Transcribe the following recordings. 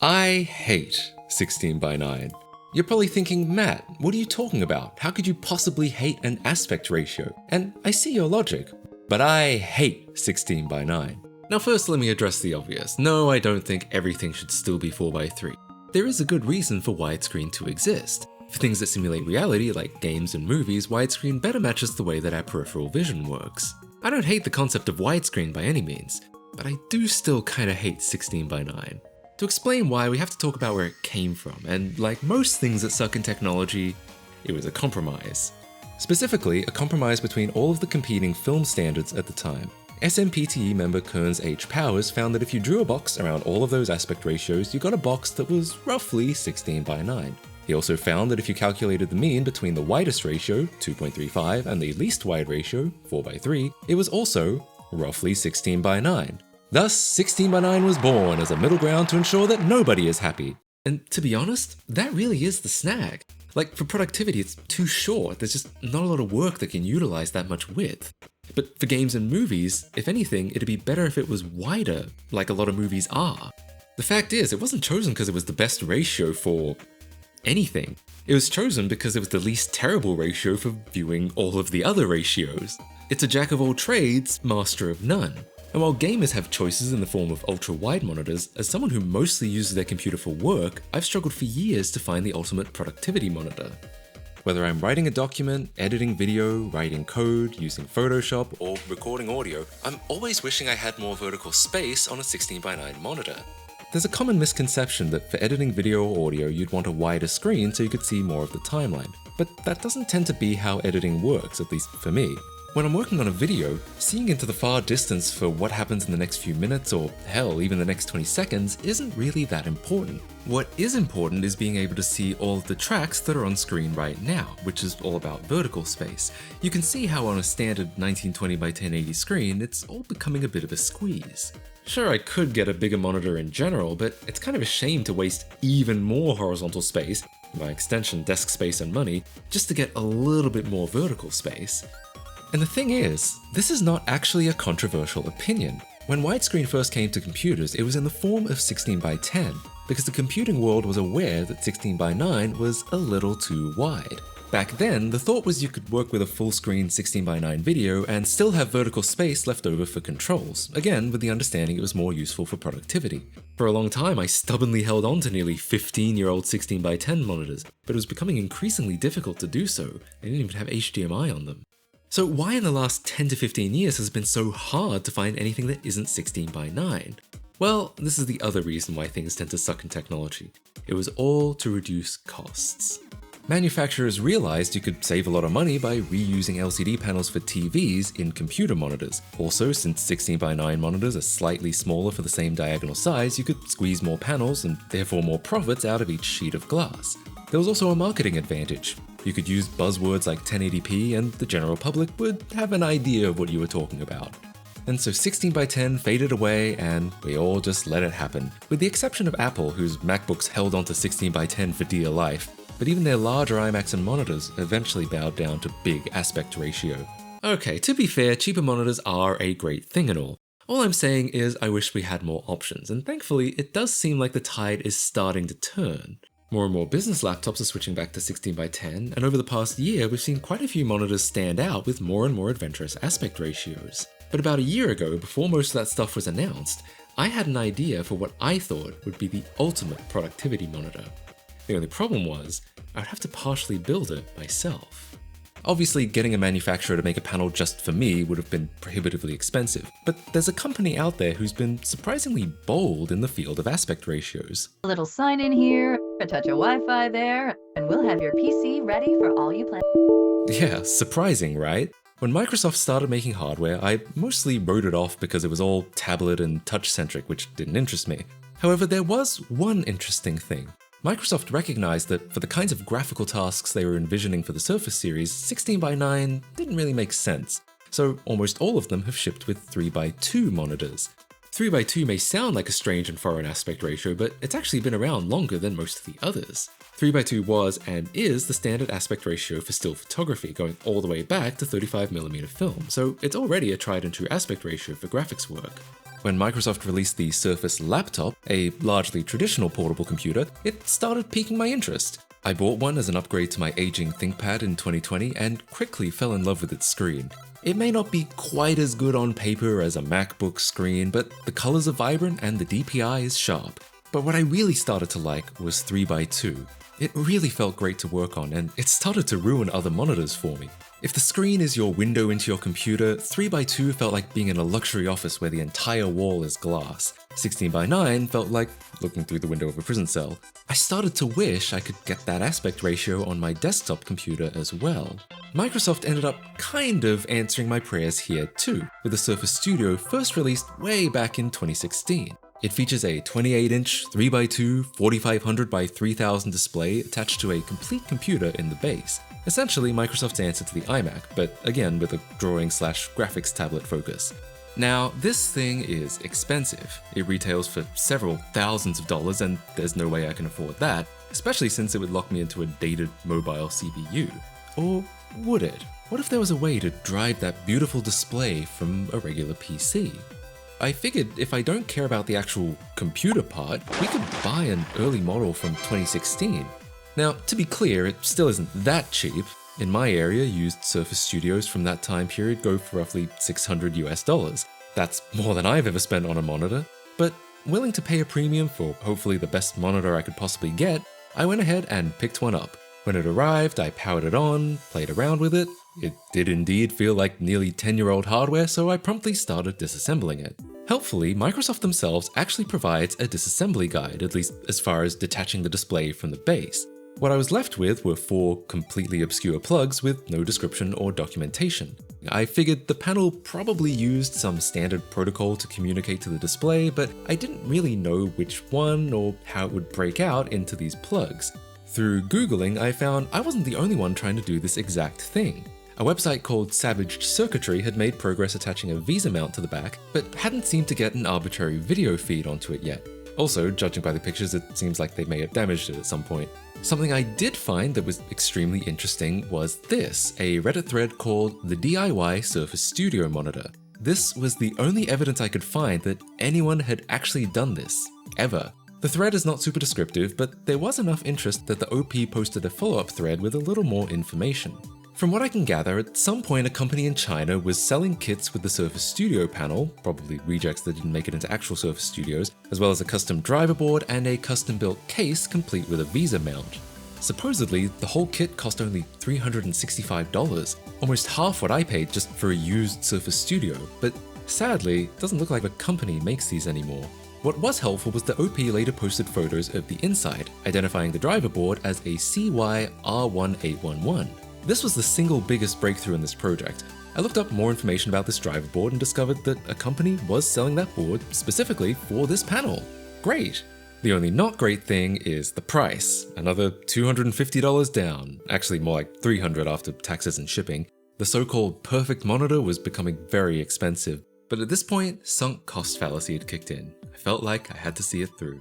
I hate 16 by 9. You're probably thinking, Matt, what are you talking about? How could you possibly hate an aspect ratio? And I see your logic, but I hate 16 by 9. Now first let me address the obvious. No, I don't think everything should still be 4:3. There is a good reason for widescreen to exist. For things that simulate reality, like games and movies, widescreen better matches the way that our peripheral vision works. I don't hate the concept of widescreen by any means, but I do still kinda hate 16 by 9. To explain why, we have to talk about where it came from, and like most things that suck in technology, it was a compromise. Specifically, a compromise between all of the competing film standards at the time. SMPTE member Kearns H. Powers found that if you drew a box around all of those aspect ratios, you got a box that was roughly 16 by 9. He also found that if you calculated the mean between the widest ratio, 2.35, and the least wide ratio, 4:3, it was also roughly 16 by 9. Thus, 16 by 9 was born as a middle ground to ensure that nobody is happy. And to be honest, that really is the snag. Like, for productivity, it's too short. There's just not a lot of work that can utilize that much width. But for games and movies, if anything, it'd be better if it was wider, like a lot of movies are. The fact is, it wasn't chosen because it was the best ratio for anything. It was chosen because it was the least terrible ratio for viewing all of the other ratios. It's a jack of all trades, master of none. And while gamers have choices in the form of ultra-wide monitors, as someone who mostly uses their computer for work, I've struggled for years to find the ultimate productivity monitor. Whether I'm writing a document, editing video, writing code, using Photoshop, or recording audio, I'm always wishing I had more vertical space on a 16 by 9 monitor. There's a common misconception that for editing video or audio you'd want a wider screen so you could see more of the timeline, but that doesn't tend to be how editing works, at least for me. When I'm working on a video, seeing into the far distance for what happens in the next few minutes, or hell, even the next 20 seconds, isn't really that important. What is important is being able to see all of the tracks that are on screen right now, which is all about vertical space. You can see how on a standard 1920 by 1080 screen, it's all becoming a bit of a squeeze. Sure, I could get a bigger monitor in general, but it's kind of a shame to waste even more horizontal space, by extension desk space and money, just to get a little bit more vertical space. And the thing is, this is not actually a controversial opinion. When widescreen first came to computers, it was in the form of 16 by 10, because the computing world was aware that 16 by 9 was a little too wide. Back then, the thought was you could work with a full-screen 16 by 9 video and still have vertical space left over for controls, again with the understanding it was more useful for productivity. For a long time, I stubbornly held on to nearly 15-year-old 16 by 10 monitors, but it was becoming increasingly difficult to do so. They didn't even have HDMI on them. So why in the last 10 to 15 years has it been so hard to find anything that isn't 16 by 9? Well, this is the other reason why things tend to suck in technology. It was all to reduce costs. Manufacturers realized you could save a lot of money by reusing LCD panels for TVs in computer monitors. Also, since 16 by 9 monitors are slightly smaller for the same diagonal size, you could squeeze more panels and therefore more profits out of each sheet of glass. There was also a marketing advantage. You could use buzzwords like 1080p and the general public would have an idea of what you were talking about. And so 16 by 10 faded away and we all just let it happen. With the exception of Apple, whose MacBooks held onto 16 by 10 for dear life, but even their larger iMacs and monitors eventually bowed down to big aspect ratio. Okay, to be fair, cheaper monitors are a great thing and all. All I'm saying is I wish we had more options, and thankfully it does seem like the tide is starting to turn. More and more business laptops are switching back to 16 by 10, and over the past year we've seen quite a few monitors stand out with more and more adventurous aspect ratios. But about a year ago, before most of that stuff was announced, I had an idea for what I thought would be the ultimate productivity monitor. The only problem was, I would have to partially build it myself. Obviously, getting a manufacturer to make a panel just for me would have been prohibitively expensive, but there's a company out there who's been surprisingly bold in the field of aspect ratios. A little sign in here, a touch of Wi-Fi there, and we'll have your PC ready for all you plan. Yeah, surprising, right? When Microsoft started making hardware, I mostly wrote it off because it was all tablet and touch-centric, which didn't interest me. However, there was one interesting thing. Microsoft recognized that for the kinds of graphical tasks they were envisioning for the Surface series, 16 by 9 didn't really make sense. So almost all of them have shipped with 3 by 2 monitors. 3 by 2 may sound like a strange and foreign aspect ratio, but it's actually been around longer than most of the others. 3 by 2 was and is the standard aspect ratio for still photography, going all the way back to 35mm film, so it's already a tried and true aspect ratio for graphics work. When Microsoft released the Surface Laptop, a largely traditional portable computer, it started piquing my interest. I bought one as an upgrade to my aging ThinkPad in 2020 and quickly fell in love with its screen. It may not be quite as good on paper as a MacBook screen, but the colors are vibrant and the DPI is sharp. But what I really started to like was 3x2. It really felt great to work on, and it started to ruin other monitors for me. If the screen is your window into your computer, 3x2 felt like being in a luxury office where the entire wall is glass. 16:9 felt like looking through the window of a prison cell. I started to wish I could get that aspect ratio on my desktop computer as well. Microsoft ended up kind of answering my prayers here too, with the Surface Studio first released way back in 2016. It features a 28-inch 3x2 4500x3000 display attached to a complete computer in the base. Essentially Microsoft's answer to the iMac, but again with a drawing/graphics tablet focus. Now, this thing is expensive. It retails for several thousands of dollars, and there's no way I can afford that, especially since it would lock me into a dated mobile CPU. Or would it? What if there was a way to drive that beautiful display from a regular PC? I figured if I don't care about the actual computer part, we could buy an early model from 2016. Now, to be clear, it still isn't that cheap. In my area, used Surface Studios from that time period go for roughly $600 US. That's more than I've ever spent on a monitor. But willing to pay a premium for hopefully the best monitor I could possibly get, I went ahead and picked one up. When it arrived, I powered it on, played around with it. It did indeed feel like nearly 10-year-old hardware, so I promptly started disassembling it. Helpfully, Microsoft themselves actually provides a disassembly guide, at least as far as detaching the display from the base. What I was left with were 4 completely obscure plugs with no description or documentation. I figured the panel probably used some standard protocol to communicate to the display, but I didn't really know which one or how it would break out into these plugs. Through Googling, I found I wasn't the only one trying to do this exact thing. A website called Savage Circuitry had made progress attaching a Visa mount to the back, but hadn't seemed to get an arbitrary video feed onto it yet. Also, judging by the pictures, it seems like they may have damaged it at some point. Something I did find that was extremely interesting was this, a Reddit thread called the DIY Surface Studio Monitor. This was the only evidence I could find that anyone had actually done this, ever. The thread is not super descriptive, but there was enough interest that the OP posted a follow-up thread with a little more information. From what I can gather, at some point a company in China was selling kits with the Surface Studio panel, probably rejects that didn't make it into actual Surface Studios, as well as a custom driver board and a custom-built case complete with a Visa mount. Supposedly, the whole kit cost only $365, almost half what I paid just for a used Surface Studio, but sadly, it doesn't look like the company makes these anymore. What was helpful was the OP later posted photos of the inside, identifying the driver board as a CY-R1811. This was the single biggest breakthrough in this project. I looked up more information about this driver board and discovered that a company was selling that board specifically for this panel. Great! The only not great thing is the price. Another $250 down, actually more like $300 after taxes and shipping. The so-called perfect monitor was becoming very expensive, but at this point, sunk cost fallacy had kicked in. I felt like I had to see it through.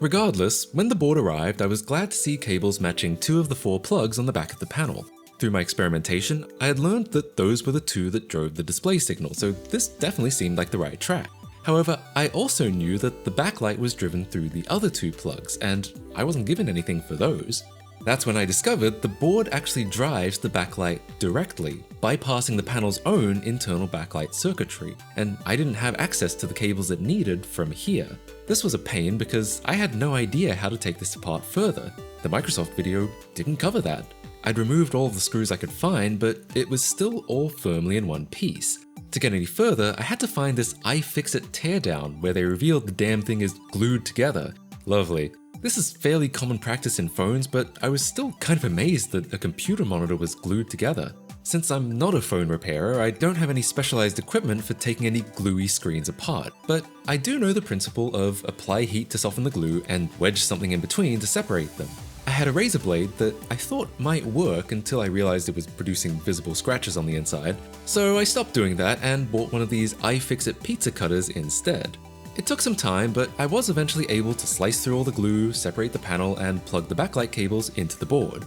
Regardless, when the board arrived, I was glad to see cables matching 2 of the 4 plugs on the back of the panel. Through my experimentation, I had learned that those were the 2 that drove the display signal, so this definitely seemed like the right track. However, I also knew that the backlight was driven through the other 2 plugs, and I wasn't given anything for those. That's when I discovered the board actually drives the backlight directly, bypassing the panel's own internal backlight circuitry, and I didn't have access to the cables it needed from here. This was a pain because I had no idea how to take this apart further. The Microsoft video didn't cover that. I'd removed all of the screws I could find, but it was still all firmly in one piece. To get any further, I had to find this iFixit teardown where they revealed the damn thing is glued together. Lovely. This is fairly common practice in phones, but I was still kind of amazed that a computer monitor was glued together. Since I'm not a phone repairer, I don't have any specialized equipment for taking any gluey screens apart, but I do know the principle of apply heat to soften the glue and wedge something in between to separate them. I had a razor blade that I thought might work until I realized it was producing visible scratches on the inside, so I stopped doing that and bought one of these iFixit pizza cutters instead. It took some time, but I was eventually able to slice through all the glue, separate the panel, and plug the backlight cables into the board.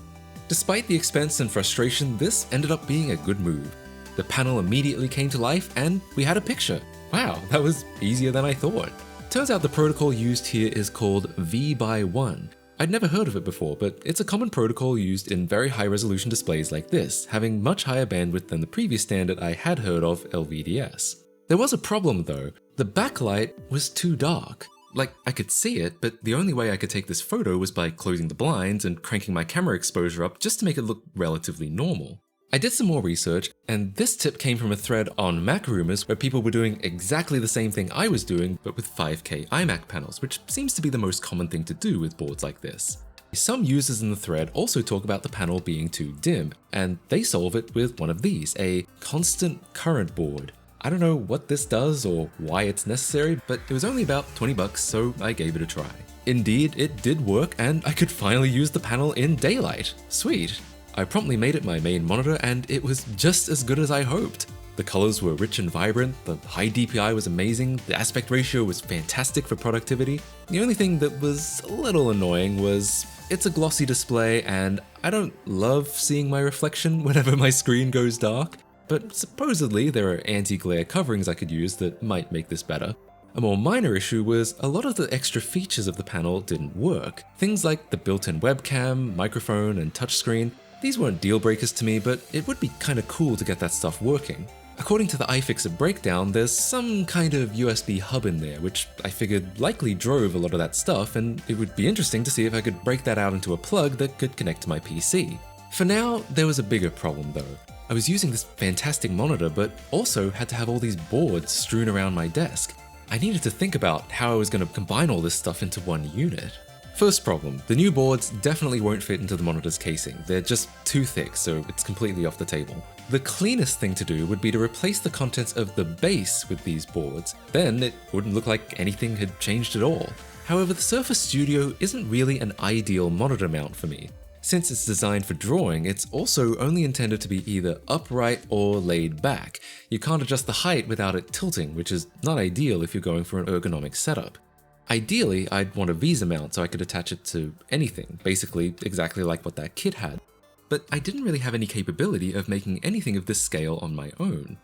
Despite the expense and frustration, this ended up being a good move. The panel immediately came to life, and we had a picture. Wow, that was easier than I thought. Turns out the protocol used here is called V/1. I'd never heard of it before, but it's a common protocol used in very high resolution displays like this, having much higher bandwidth than the previous standard I had heard of, LVDS. There was a problem though. The backlight was too dark. Like, I could see it, but the only way I could take this photo was by closing the blinds and cranking my camera exposure up just to make it look relatively normal. I did some more research, and this tip came from a thread on Mac Rumors where people were doing exactly the same thing I was doing, but with 5K iMac panels, which seems to be the most common thing to do with boards like this. Some users in the thread also talk about the panel being too dim, and they solve it with one of these, a constant current board. I don't know what this does or why it's necessary, but it was only about 20 bucks, so I gave it a try. Indeed, it did work, and I could finally use the panel in daylight. Sweet. I promptly made it my main monitor, and it was just as good as I hoped. The colors were rich and vibrant, the high DPI was amazing, the aspect ratio was fantastic for productivity. The only thing that was a little annoying was it's a glossy display, and I don't love seeing my reflection whenever my screen goes dark. But supposedly there are anti-glare coverings I could use that might make this better. A more minor issue was a lot of the extra features of the panel didn't work. Things like the built-in webcam, microphone, and touchscreen. These weren't deal breakers to me, but it would be kinda cool to get that stuff working. According to the iFixit breakdown, there's some kind of USB hub in there, which I figured likely drove a lot of that stuff, and it would be interesting to see if I could break that out into a plug that could connect to my PC. For now, there was a bigger problem though. I was using this fantastic monitor, but also had to have all these boards strewn around my desk. I needed to think about how I was going to combine all this stuff into one unit. First problem, the new boards definitely won't fit into the monitor's casing. They're just too thick, so it's completely off the table. The cleanest thing to do would be to replace the contents of the base with these boards. Then it wouldn't look like anything had changed at all. However, the Surface Studio isn't really an ideal monitor mount for me. Since it's designed for drawing, it's also only intended to be either upright or laid back. You can't adjust the height without it tilting, which is not ideal if you're going for an ergonomic setup. Ideally, I'd want a Visa mount so I could attach it to anything, basically exactly like what that kit had. But I didn't really have any capability of making anything of this scale on my own.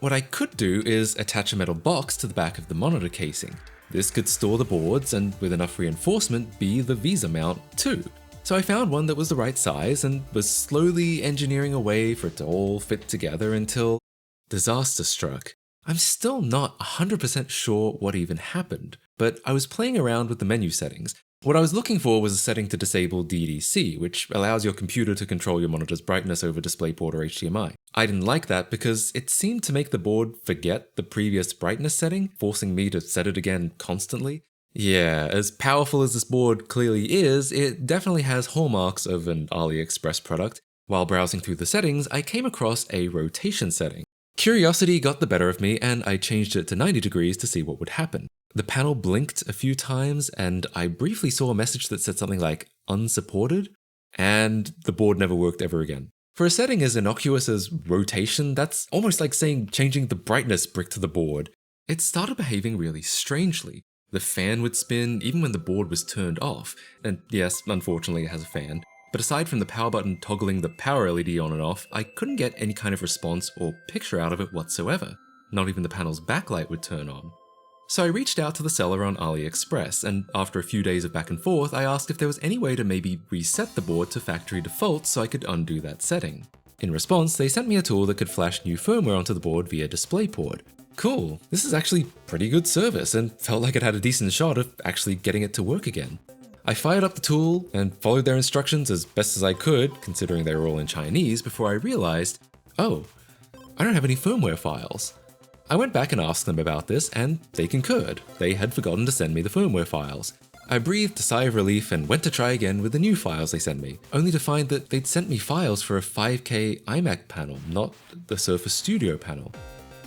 What I could do is attach a metal box to the back of the monitor casing. This could store the boards and, with enough reinforcement, be the Visa mount too. So I found one that was the right size and was slowly engineering a way for it to all fit together until disaster struck. I'm still not 100% sure what even happened, but I was playing around with the menu settings. What I was looking for was a setting to disable DDC, which allows your computer to control your monitor's brightness over DisplayPort or HDMI. I didn't like that because it seemed to make the board forget the previous brightness setting, forcing me to set it again constantly. Yeah, as powerful as this board clearly is, it definitely has hallmarks of an AliExpress product. While browsing through the settings, I came across a rotation setting. Curiosity got the better of me, and I changed it to 90 degrees to see what would happen. The panel blinked a few times, and I briefly saw a message that said something like unsupported, and the board never worked ever again. For a setting as innocuous as rotation, that's almost like saying changing the brightness brick to the board. It started behaving really strangely. The fan would spin even when the board was turned off, and yes, unfortunately it has a fan. But aside from the power button toggling the power LED on and off, I couldn't get any kind of response or picture out of it whatsoever. Not even the panel's backlight would turn on. So I reached out to the seller on AliExpress, and after a few days of back and forth, I asked if there was any way to maybe reset the board to factory default so I could undo that setting. In response, they sent me a tool that could flash new firmware onto the board via DisplayPort. Cool, this is actually pretty good service and felt like it had a decent shot of actually getting it to work again. I fired up the tool and followed their instructions as best as I could, considering they were all in Chinese, before I realized, oh, I don't have any firmware files. I went back and asked them about this, and they concurred. They had forgotten to send me the firmware files. I breathed a sigh of relief and went to try again with the new files they sent me, only to find that they'd sent me files for a 5K iMac panel, not the Surface Studio panel.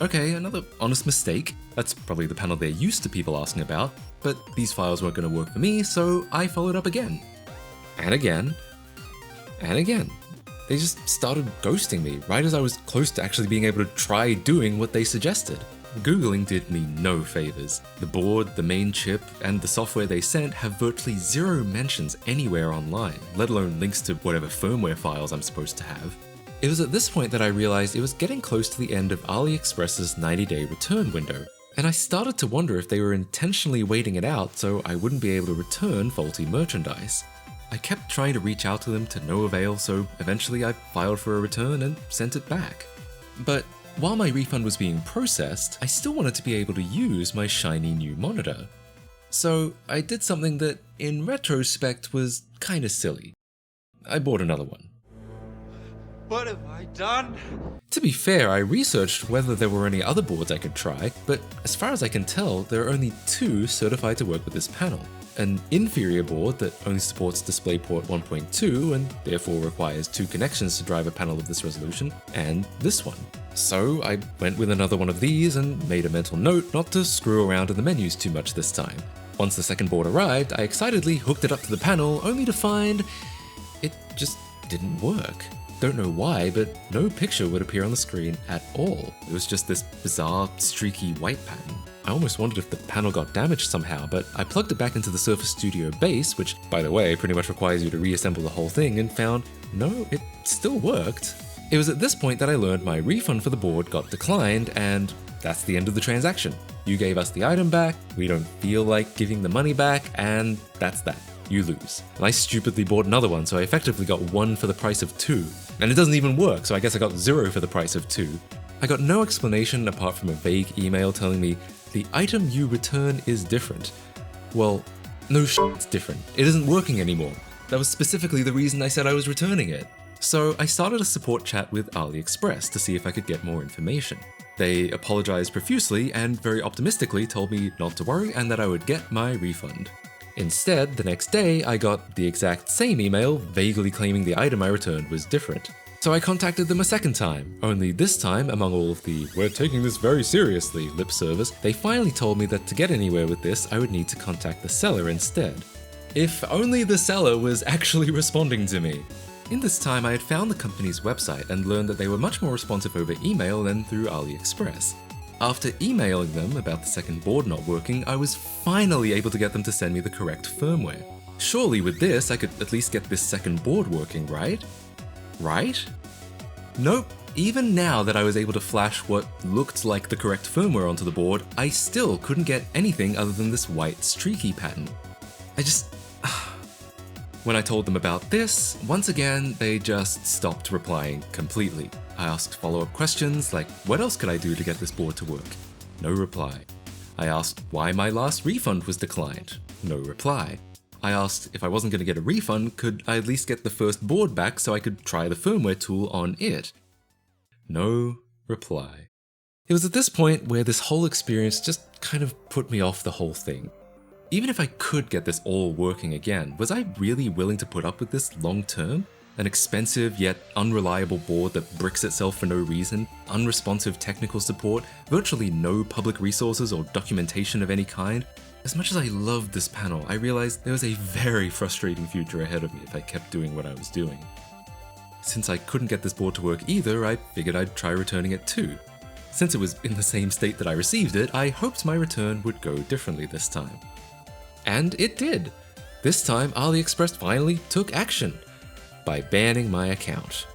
Okay, another honest mistake. That's probably the panel they're used to people asking about, but these files weren't going to work for me, so I followed up again. And again. And again. They just started ghosting me right as I was close to actually being able to try doing what they suggested. Googling did me no favors. The board, the main chip, and the software they sent have virtually zero mentions anywhere online, let alone links to whatever firmware files I'm supposed to have. It was at this point that I realized it was getting close to the end of AliExpress's 90-day return window. And I started to wonder if they were intentionally waiting it out so I wouldn't be able to return faulty merchandise. I kept trying to reach out to them to no avail, so eventually I filed for a return and sent it back. But while my refund was being processed, I still wanted to be able to use my shiny new monitor. So I did something that, in retrospect, was kinda silly. I bought another one. What have I done? To be fair, I researched whether there were any other boards I could try, but as far as I can tell, there are only 2 certified to work with this panel. An inferior board that only supports DisplayPort 1.2 and therefore requires 2 connections to drive a panel of this resolution, and this one. So I went with another one of these and made a mental note not to screw around in the menus too much this time. Once the second board arrived, I excitedly hooked it up to the panel only to find it just didn't work. Don't know why, but no picture would appear on the screen at all. It was just this bizarre, streaky white pattern. I almost wondered if the panel got damaged somehow, but I plugged it back into the Surface Studio base, which, by the way, pretty much requires you to reassemble the whole thing, and found, no, it still worked. It was at this point that I learned my refund for the board got declined, and that's the end of the transaction. You gave us the item back, we don't feel like giving the money back, and that's that. You lose. And I stupidly bought another one, so I effectively got 1 for the price of 2. And it doesn't even work, so I guess I got 0 for the price of 2. I got no explanation apart from a vague email telling me, the item you return is different. Well, no it's different. It isn't working anymore. That was specifically the reason I said I was returning it. So I started a support chat with AliExpress to see if I could get more information. They apologized profusely and very optimistically told me not to worry and that I would get my refund. Instead, the next day, I got the exact same email, vaguely claiming the item I returned was different. So I contacted them a second time, only this time, among all of the "we're taking this very seriously" lip service, they finally told me that to get anywhere with this, I would need to contact the seller instead. If only the seller was actually responding to me. In this time, I had found the company's website and learned that they were much more responsive over email than through AliExpress. After emailing them about the second board not working, I was finally able to get them to send me the correct firmware. Surely with this, I could at least get this second board working, right? Right? Nope. Even now that I was able to flash what looked like the correct firmware onto the board, I still couldn't get anything other than this white streaky pattern. When I told them about this, once again, they just stopped replying completely. I asked follow-up questions like, what else could I do to get this board to work? No reply. I asked why my last refund was declined. No reply. I asked if I wasn't going to get a refund, could I at least get the first board back so I could try the firmware tool on it? No reply. It was at this point where this whole experience just kind of put me off the whole thing. Even if I could get this all working again, was I really willing to put up with this long term? An expensive yet unreliable board that bricks itself for no reason, unresponsive technical support, virtually no public resources or documentation of any kind. As much as I loved this panel, I realized there was a very frustrating future ahead of me if I kept doing what I was doing. Since I couldn't get this board to work either, I figured I'd try returning it too. Since it was in the same state that I received it, I hoped my return would go differently this time. And it did. This time, AliExpress finally took action by banning my account.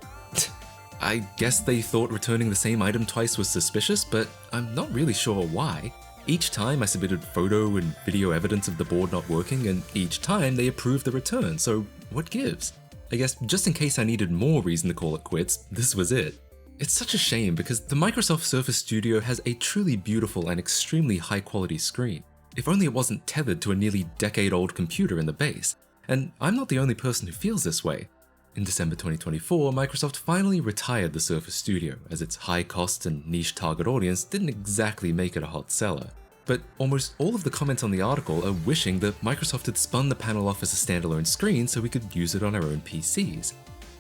I guess they thought returning the same item twice was suspicious, but I'm not really sure why. Each time I submitted photo and video evidence of the board not working, and each time they approved the return, so what gives? I guess just in case I needed more reason to call it quits, this was it. It's such a shame because the Microsoft Surface Studio has a truly beautiful and extremely high quality screen. If only it wasn't tethered to a nearly decade-old computer in the base. And I'm not the only person who feels this way. In December 2024, Microsoft finally retired the Surface Studio, as its high cost and niche target audience didn't exactly make it a hot seller. But almost all of the comments on the article are wishing that Microsoft had spun the panel off as a standalone screen so we could use it on our own PCs.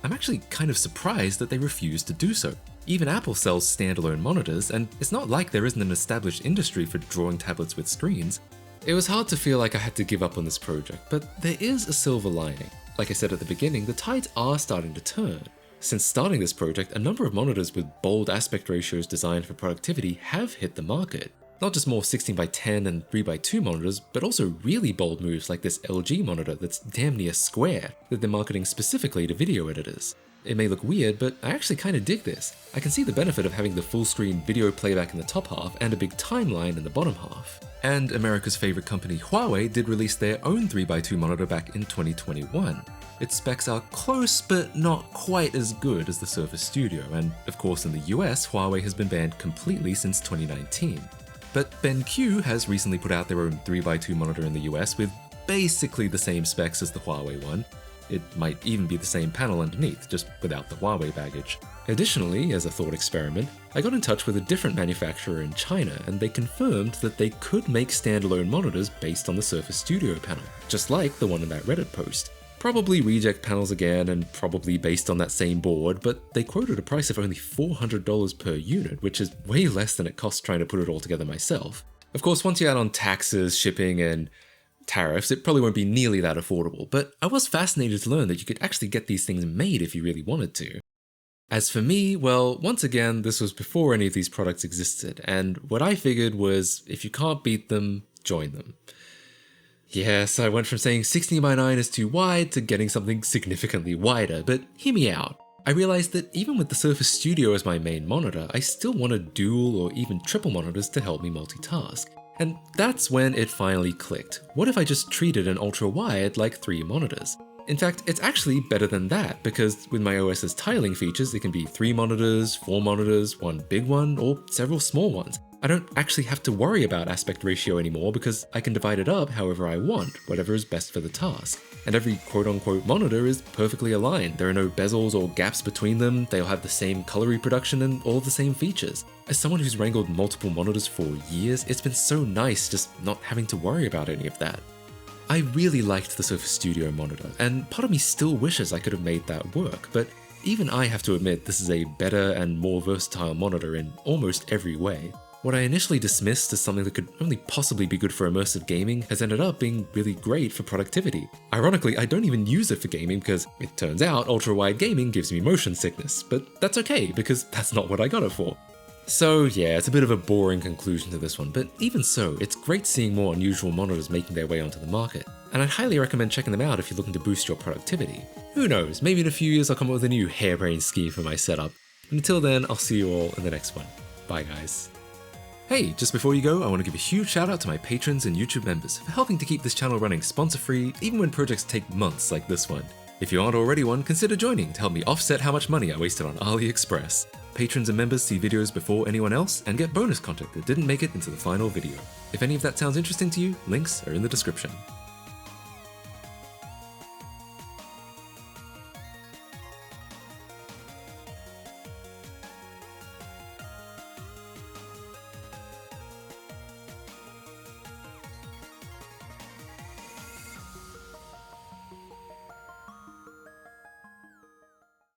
I'm actually kind of surprised that they refused to do so. Even Apple sells standalone monitors, and it's not like there isn't an established industry for drawing tablets with screens. It was hard to feel like I had to give up on this project, but there is a silver lining. Like I said at the beginning, the tides are starting to turn. Since starting this project, a number of monitors with bold aspect ratios designed for productivity have hit the market. Not just more 16x10 and 3x2 monitors, but also really bold moves like this LG monitor that's damn near square that they're marketing specifically to video editors. it may look weird, but I actually kind of dig this. I can see the benefit of having the full screen video playback in the top half and a big timeline in the bottom half. And America's favorite company, Huawei, did release their own 3x2 monitor back in 2021. Its specs are close, but not quite as good as the Surface Studio, and of course in the US, Huawei has been banned completely since 2019. But BenQ has recently put out their own 3x2 monitor in the US with basically the same specs as the Huawei one. It might even be the same panel underneath, just without the Huawei baggage. Additionally, as a thought experiment, I got in touch with a different manufacturer in China, and they confirmed that they could make standalone monitors based on the Surface Studio panel, just like the one in that Reddit post. Probably reject panels again, and probably based on that same board, but they quoted a price of only $400 per unit, which is way less than it costs trying to put it all together myself. Of course, once you add on taxes, shipping, and tariffs, it probably won't be nearly that affordable, but I was fascinated to learn that you could actually get these things made if you really wanted to. As for me, well, once again, this was before any of these products existed, and what I figured was, if you can't beat them, join them. Yes, I went from saying 16:9 is too wide to getting something significantly wider, but hear me out. I realized that even with the Surface Studio as my main monitor, I still wanted dual or even triple monitors to help me multitask. And that's when it finally clicked. What if I just treated an ultra-wide like 3 monitors? In fact, it's actually better than that, because with my OS's tiling features, it can be 3 monitors, 4 monitors, 1 big one, or several small ones. I don't actually have to worry about aspect ratio anymore because I can divide it up however I want, whatever is best for the task. And every quote-unquote monitor is perfectly aligned. There are no bezels or gaps between them, they'll have the same color reproduction and all of the same features. As someone who's wrangled multiple monitors for years, it's been so nice just not having to worry about any of that. I really liked the Surface Studio monitor, and part of me still wishes I could have made that work, but even I have to admit this is a better and more versatile monitor in almost every way. What I initially dismissed as something that could only possibly be good for immersive gaming has ended up being really great for productivity. Ironically, I don't even use it for gaming because it turns out ultra-wide gaming gives me motion sickness, but that's okay because that's not what I got it for. So yeah, it's a bit of a boring conclusion to this one, but even so, it's great seeing more unusual monitors making their way onto the market, and I'd highly recommend checking them out if you're looking to boost your productivity. Who knows, maybe in a few years I'll come up with a new harebrained scheme for my setup. But until then, I'll see you all in the next one. Bye guys. Hey, just before you go, I want to give a huge shout out to my patrons and YouTube members for helping to keep this channel running sponsor-free, even when projects take months like this one. If you aren't already one, consider joining to help me offset how much money I wasted on AliExpress. Patrons and members see videos before anyone else and get bonus content that didn't make it into the final video. If any of that sounds interesting to you, links are in the description.